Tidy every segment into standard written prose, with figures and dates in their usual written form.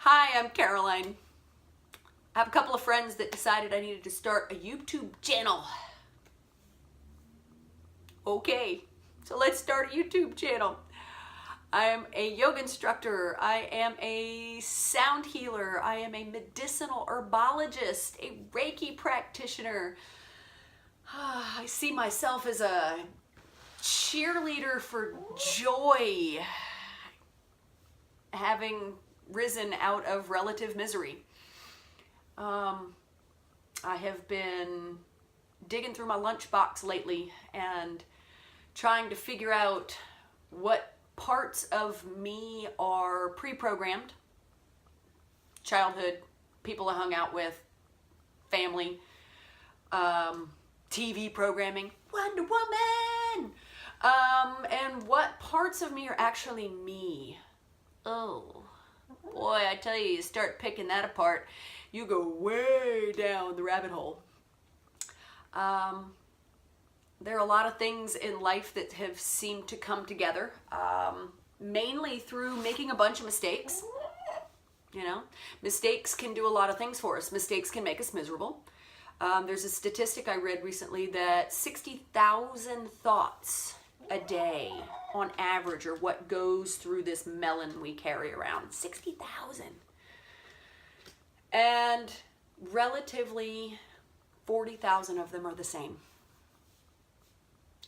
Hi, I'm Caroline. I have a couple of friends that decided I needed to start a YouTube channel. Okay, so let's start a YouTube channel. I am a yoga instructor. I am a sound healer. I am a medicinal herbologist, a Reiki practitioner. I see myself as a cheerleader for joy, having risen out of relative misery. I have been digging through my lunchbox lately and trying to figure out what parts of me are pre-programmed, childhood, people I hung out with, family, TV programming, Wonder Woman, and what parts of me are actually me. Oh boy, I tell you, you start picking that apart, you go way down the rabbit hole. There are a lot of things in life that have seemed to come together, mainly through making a bunch of mistakes. You know, mistakes can do a lot of things for us. Mistakes can make us miserable. There's a statistic I read recently that 60,000 thoughts a day on average are what goes through this melon we carry around. 60,000. And relatively 40,000 of them are the same.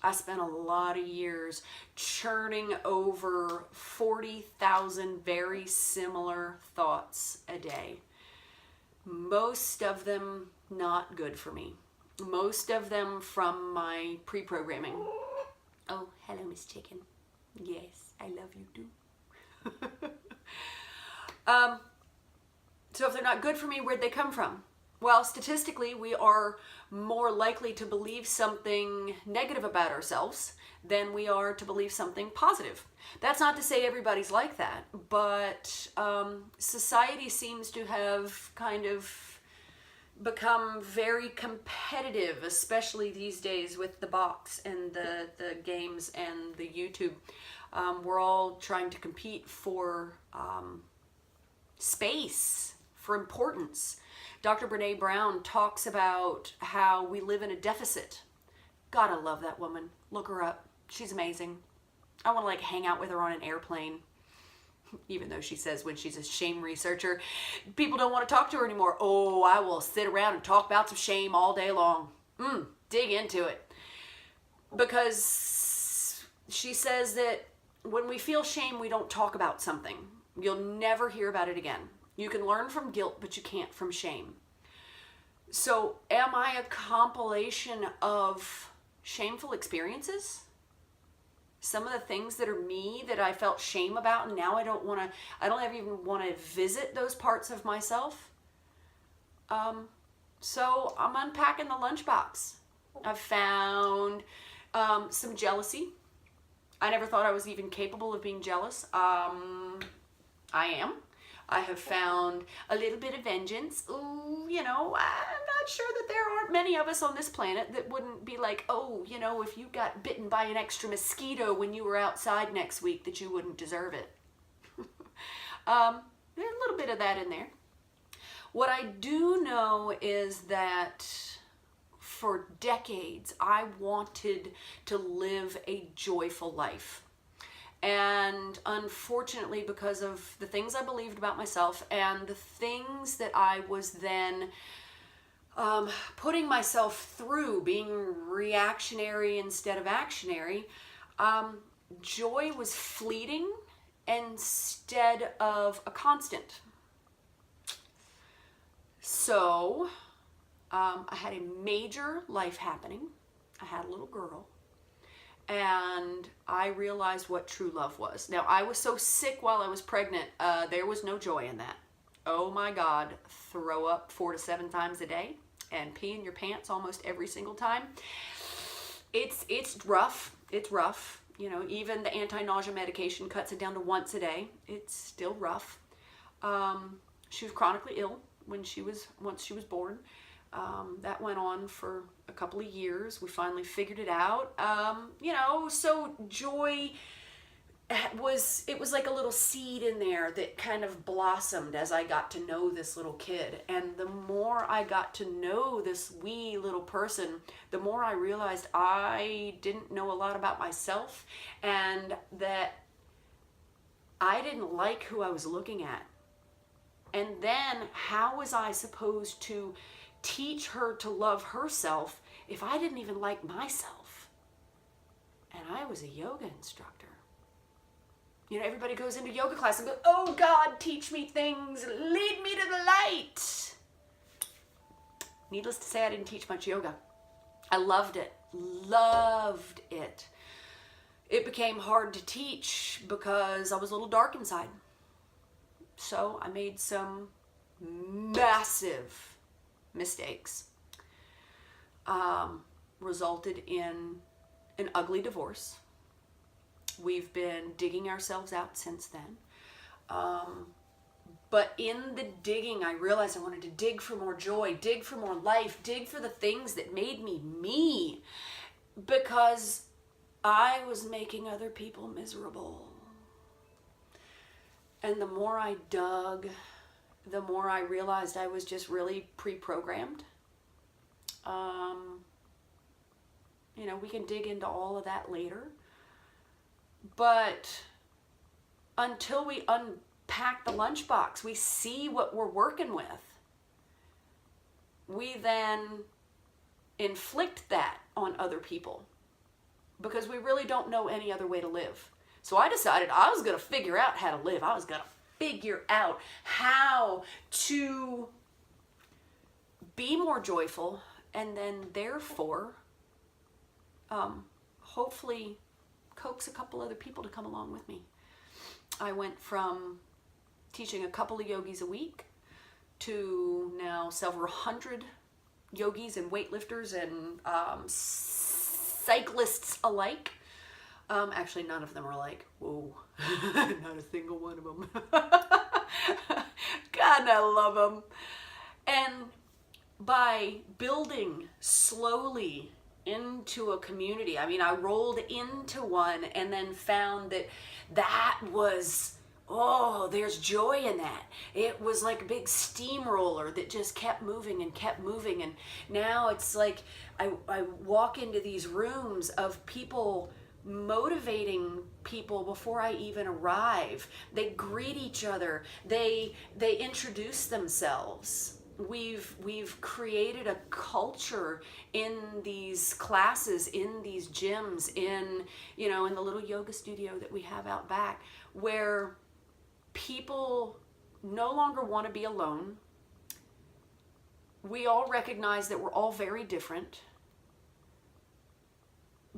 I spent a lot of years churning over 40,000 very similar thoughts a day. Most of them not good for me. Most of them from my pre-programming. Oh, hello, Miss Chicken. Yes, I love you too. So if they're not good for me, where'd they come from? Well, statistically, we are more likely to believe something negative about ourselves than we are to believe something positive. That's not to say everybody's like that, but society seems to have kind of become very competitive, especially these days with the box and the games and the YouTube. We're all trying to compete for space, for importance. Dr. Brene Brown talks about how we live in a deficit. God, I love that woman. Look her up. She's amazing. I want to like hang out with her on an airplane. Even though she says when she's a shame researcher, people don't want to talk to her anymore. Oh, I will sit around and talk about some shame all day long. Dig into it. Because she says that when we feel shame, we don't talk about something. You'll never hear about it again. You can learn from guilt, but you can't from shame. So am I a compilation of shameful experiences? Some of the things that are me that I felt shame about, and now I don't ever even want to visit those parts of myself. So I'm unpacking the lunchbox. I've found some jealousy. I never thought I was even capable of being jealous. I am. I have found a little bit of vengeance. Ooh, you know, I'm not sure that there aren't many of us on this planet that wouldn't be like, oh, you know, if you got bitten by an extra mosquito when you were outside next week, that you wouldn't deserve it. There's a little bit of that in there. What I do know is that for decades, I wanted to live a joyful life. And unfortunately, because of the things I believed about myself and the things that I was then putting myself through, being reactionary instead of actionary, joy was fleeting instead of a constant. So I had a major life happening. I had a little girl. And I realized what true love was. Now, I was so sick while I was pregnant, there was no joy in that. Oh my God, throw up 4 to 7 times a day and pee in your pants almost every single time. It's rough. It's rough. You know, even the anti-nausea medication cuts it down to once a day. It's still rough. She was chronically ill once she was born. That went on for a couple of years. We finally figured it out. You know, so joy it was like a little seed in there that kind of blossomed as I got to know this little kid. And the more I got to know this wee little person, the more I realized I didn't know a lot about myself, and that I didn't like who I was looking at. And then how was I supposed to teach her to love herself if I didn't even like myself? And I was a yoga instructor. You know, everybody goes into yoga class and goes, oh God, teach me things, lead me to the light. Needless to say, I didn't teach much yoga. I loved it, loved it. It became hard to teach because I was a little dark inside. So I made some massive mistakes. Resulted in an ugly divorce. We've been digging ourselves out since then. But in the digging, I realized I wanted to dig for more joy, dig for more life, dig for the things that made me me, because I was making other people miserable. And the more I dug, the more I realized I was just really pre-programmed. You know, we can dig into all of that later. But until we unpack the lunchbox, we see what we're working with, we then inflict that on other people because we really don't know any other way to live. So I decided I was going to figure out how to live. I was going to figure out how to be more joyful, and then therefore, hopefully coax a couple other people to come along with me. I went from teaching a couple of yogis a week to now several hundred yogis and weightlifters and cyclists alike. Actually, none of them are like, whoa, not a single one of them. God, I love them. And by building slowly into a community, I mean, I rolled into one and then found that was, oh, there's joy in that. It was like a big steamroller that just kept moving and kept moving. And now it's like I walk into these rooms of people motivating people before I even arrive. They greet each other. They introduce themselves. We've created a culture in these classes, in these gyms, in the little yoga studio that we have out back, where people no longer want to be alone. We all recognize that we're all very different.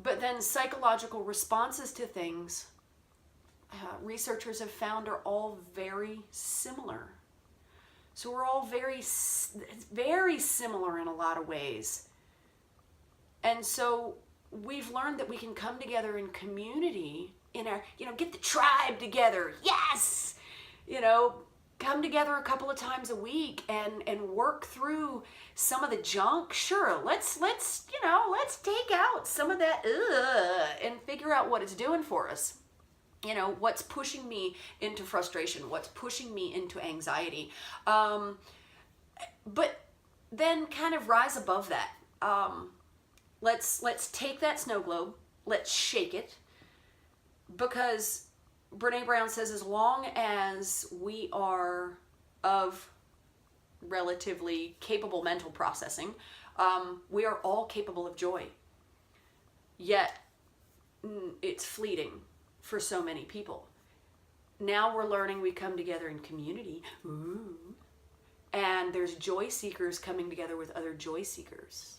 But then psychological responses to things, researchers have found, are all very similar. So we're all very, very similar in a lot of ways. And so we've learned that we can come together in community, in our, get the tribe together. Yes! Come together a couple of times a week and work through some of the junk. Sure, let's take out some of that and figure out what it's doing for us. What's pushing me into frustration, what's pushing me into anxiety. But then kind of rise above that. Let's take that snow globe, let's shake it, because Brene Brown says as long as we are of relatively capable mental processing, we are all capable of joy. Yet it's fleeting for so many people. Now we're learning we come together in community. Ooh. And there's joy seekers coming together with other joy seekers.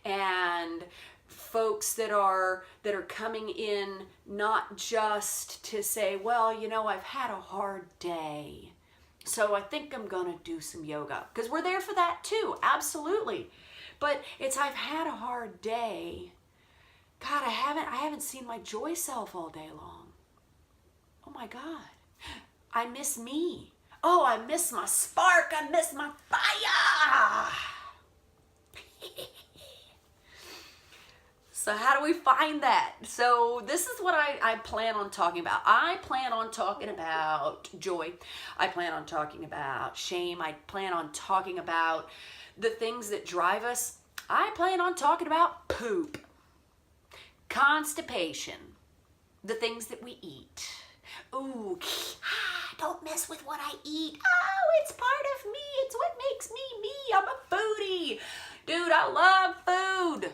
And folks that are coming in not just to say, well, I've had a hard day, so I think I'm gonna do some yoga. Because we're there for that too, absolutely. But it's, I've had a hard day. God, I haven't seen my joy self all day long. Oh my God, I miss me. Oh, I miss my spark, I miss my fire. So how do we find that? So this is what I plan on talking about. I plan on talking about joy. I plan on talking about shame. I plan on talking about the things that drive us. I plan on talking about poop, constipation, the things that we eat. Ooh, don't mess with what I eat. Oh, it's part of me. It's what makes me me. I'm a foodie. Dude, I love food.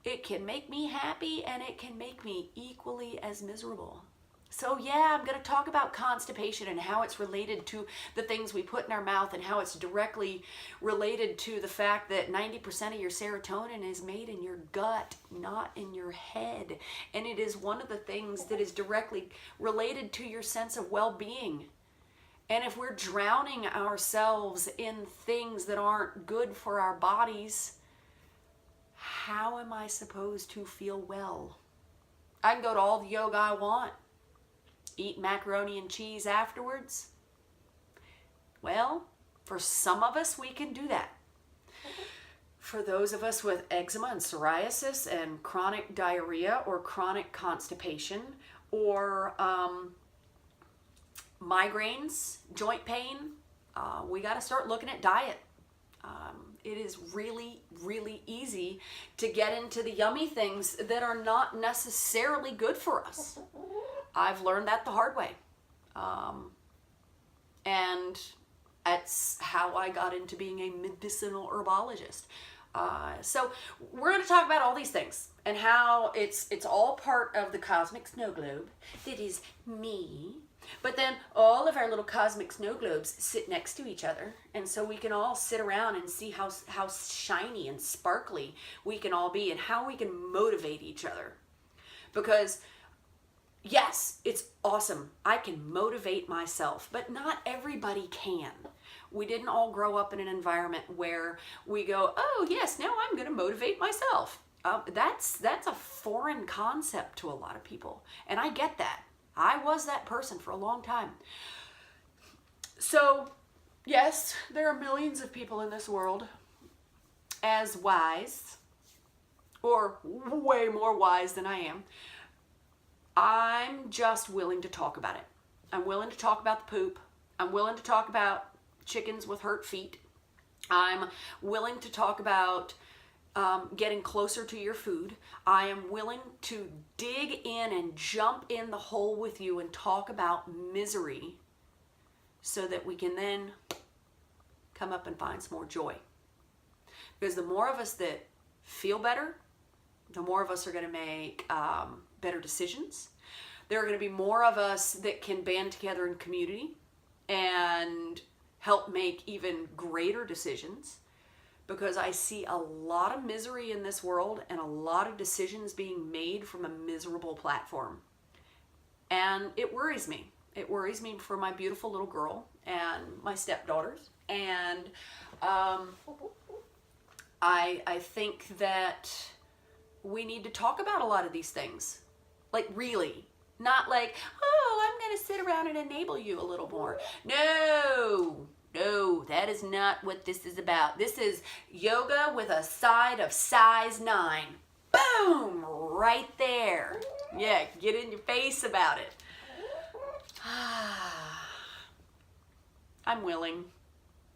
It can make me happy and it can make me equally as miserable. So yeah, I'm going to talk about constipation and how it's related to the things we put in our mouth and how it's directly related to the fact that 90% of your serotonin is made in your gut, not in your head. And it is one of the things that is directly related to your sense of well-being. And if we're drowning ourselves in things that aren't good for our bodies, how am I supposed to feel well? I can go to all the yoga I want, eat macaroni and cheese afterwards. Well, for some of us, we can do that. For those of us with eczema and psoriasis and chronic diarrhea or chronic constipation or migraines, joint pain, we got to start looking at diet. It is really, really easy to get into the yummy things that are not necessarily good for us. I've learned that the hard way. And that's how I got into being a medicinal herbologist. So we're going to talk about all these things and how it's all part of the cosmic snow globe that is me. But then all of our little cosmic snow globes sit next to each other. And so we can all sit around and see how shiny and sparkly we can all be and how we can motivate each other. Because yes, it's awesome. I can motivate myself, but not everybody can. We didn't all grow up in an environment where we go, oh yes, now I'm going to motivate myself. That's a foreign concept to a lot of people. And I get that. I was that person for a long time. So, yes, there are millions of people in this world as wise, or way more wise than I am. I'm just willing to talk about it. I'm willing to talk about the poop. I'm willing to talk about chickens with hurt feet. I'm willing to talk about getting closer to your food. I am willing to dig in and jump in the hole with you and talk about misery so that we can then come up and find some more joy. Because the more of us that feel better, the more of us are going to make better decisions. There are going to be more of us that can band together in community and help make even greater decisions. Because I see a lot of misery in this world and a lot of decisions being made from a miserable platform. And it worries me. It worries me for my beautiful little girl and my stepdaughters. And I think that we need to talk about a lot of these things. Like really. Not like, oh, I'm going to sit around and enable you a little more. No, that is not what this is about. This is yoga with a side of size 9. Boom! Right there. Yeah, get in your face about it. I'm willing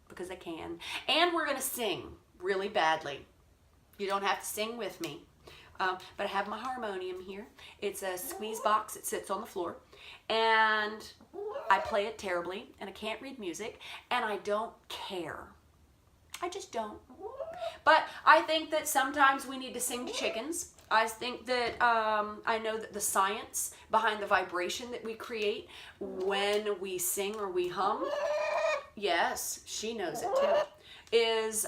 because I can. And we're going to sing really badly. You don't have to sing with me. But I have my harmonium here. It's a squeeze box. It sits on the floor. And I play it terribly. And I can't read music. And I don't care. I just don't. But I think that sometimes we need to sing to chickens. I think that I know that the science behind the vibration that we create when we sing or we hum, yes, she knows it too, is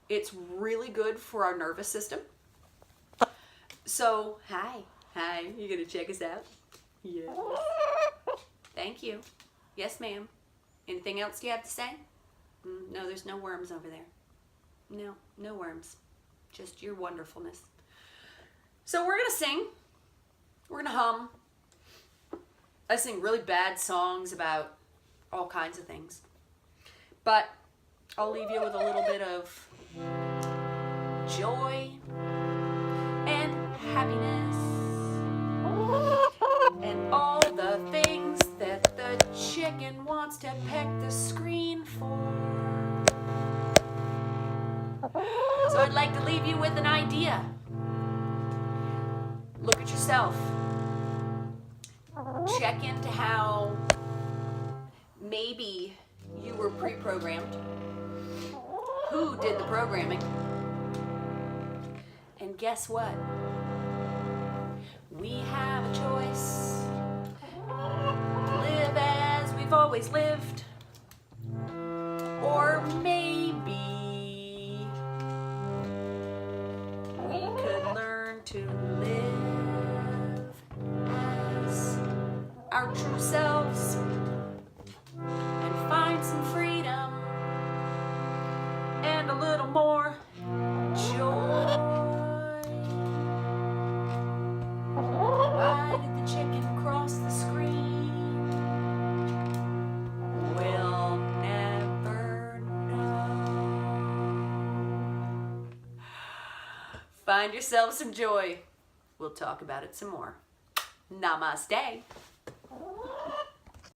it's really good for our nervous system. So, hi, you gonna check us out? Yeah. Thank you. Yes, ma'am. Anything else you have to say? No, there's no worms over there. No worms. Just your wonderfulness. So we're gonna sing. We're gonna hum. I sing really bad songs about all kinds of things. But I'll leave you with a little bit of joy and happiness, and all the things that the chicken wants to peck the screen for. So I'd like to leave you with an idea. Look at yourself. Check into how maybe you were pre-programmed. Who did the programming? And guess what? We have a choice. Live as we've always lived. Or maybe we could learn to live as our true selves and find some freedom and a little more joy. Why did the chicken cross the screen? We'll never know. Find yourself some joy. We'll talk about it some more. Namaste.